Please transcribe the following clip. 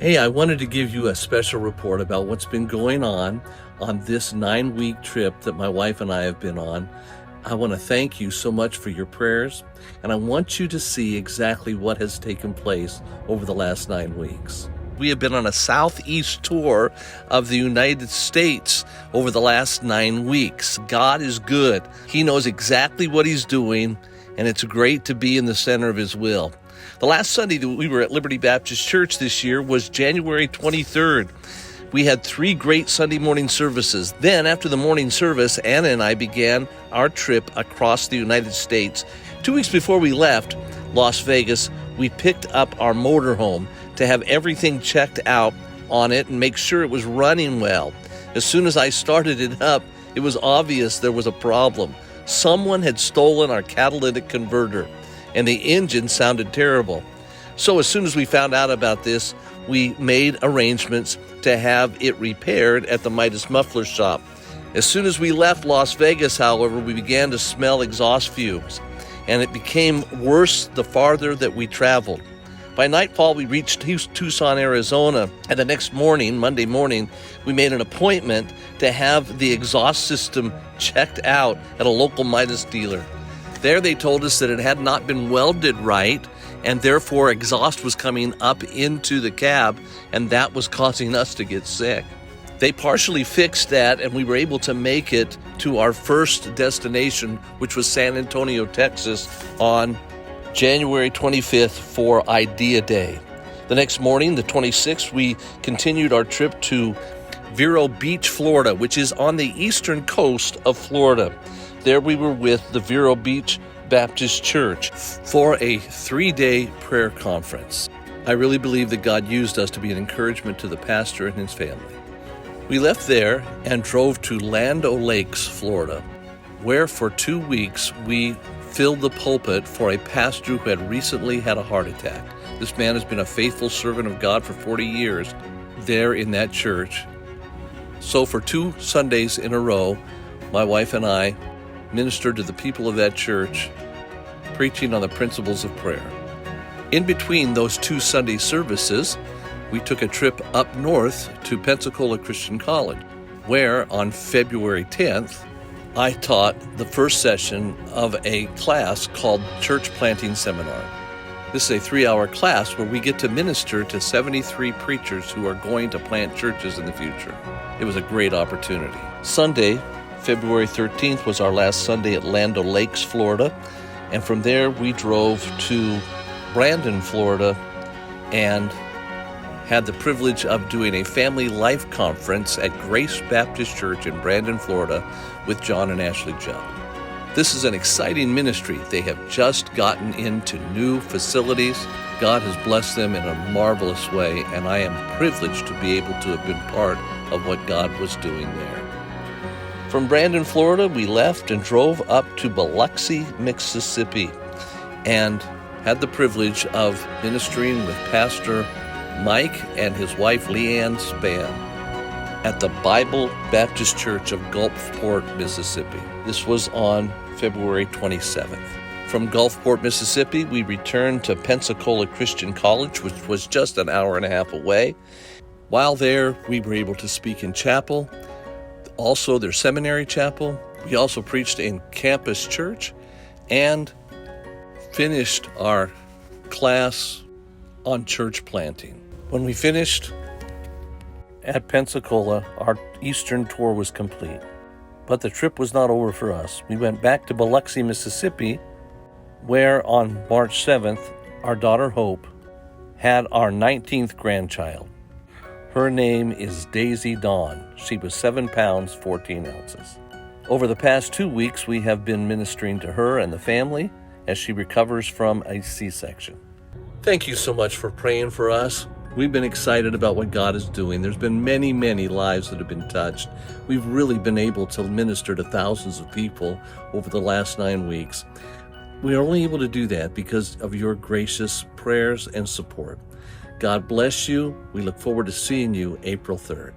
Hey, I wanted to give you a special report about what's been going on this 9-week trip that my wife and I have been on. I want to thank you so much for your prayers, and I want you to see exactly what has taken place over the last 9 weeks. We have been on a southeast tour of the United States over the last 9 weeks. God is good. He knows exactly what He's doing, and it's great to be in the center of His will. The last Sunday that we were at Liberty Baptist Church this year was January 23rd. We had 3 great Sunday morning services. Then, after the morning service, Anna and I began our trip across the United States. 2 weeks before we left Las Vegas, we picked up our motorhome to have everything checked out on it and make sure it was running well. As soon as I started it up, it was obvious there was a problem. Someone had stolen our catalytic converter, and the engine sounded terrible. So as soon as we found out about this, we made arrangements to have it repaired at the Midas Muffler Shop. As soon as we left Las Vegas, however, we began to smell exhaust fumes, and it became worse the farther that we traveled. By nightfall, we reached Tucson, Arizona, and the next morning, Monday morning, we made an appointment to have the exhaust system checked out at a local Midas dealer. There they told us that it had not been welded right, and therefore exhaust was coming up into the cab, and that was causing us to get sick. They partially fixed that, and we were able to make it to our first destination, which was San Antonio, Texas, on January 25th for Idea Day. The next morning, the 26th, we continued our trip to Vero Beach, Florida, which is on the eastern coast of Florida. There we were with the Vero Beach Baptist Church for a 3-day prayer conference. I really believe that God used us to be an encouragement to the pastor and his family. We left there and drove to Land O'Lakes, Florida, where for 2 weeks we filled the pulpit for a pastor who had recently had a heart attack. This man has been a faithful servant of God for 40 years there in that church. So for 2 Sundays in a row, my wife and I ministered to the people of that church, preaching on the principles of prayer. In between those 2 Sunday services, we took a trip up north to Pensacola Christian College, where on February 10th, I taught the first session of a class called Church Planting Seminar. This is a 3-hour class where we get to minister to 73 preachers who are going to plant churches in the future. It was a great opportunity. Sunday, February 13th was our last Sunday at Land O'Lakes, Florida, and from there we drove to Brandon, Florida, and had the privilege of doing a family life conference at Grace Baptist Church in Brandon, Florida, with John and Ashley Judd. This is an exciting ministry. They have just gotten into new facilities. God has blessed them in a marvelous way, and I am privileged to be able to have been part of what God was doing there. From Brandon, Florida, we left and drove up to Biloxi, Mississippi, and had the privilege of ministering with Pastor Mike and his wife Leanne Spann at the Bible Baptist Church of Gulfport, Mississippi. This was on February 27th. From Gulfport, Mississippi, we returned to Pensacola Christian College, which was just an hour and a half away. While there, we were able to speak in chapel, also their seminary chapel. We also preached in campus church and finished our class on church planting. When we finished at Pensacola, our eastern tour was complete. But the trip was not over for us. We went back to Biloxi, Mississippi, where on March 7th, our daughter Hope had our 19th grandchild. Her name is Daisy Dawn. She was 7 pounds, 14 ounces. Over the past 2 weeks, we have been ministering to her and the family as she recovers from a C-section. Thank you so much for praying for us. We've been excited about what God is doing. There's been many, many lives that have been touched. We've really been able to minister to thousands of people over the last 9 weeks. We are only able to do that because of your gracious prayers and support. God bless you. We look forward to seeing you April 3rd.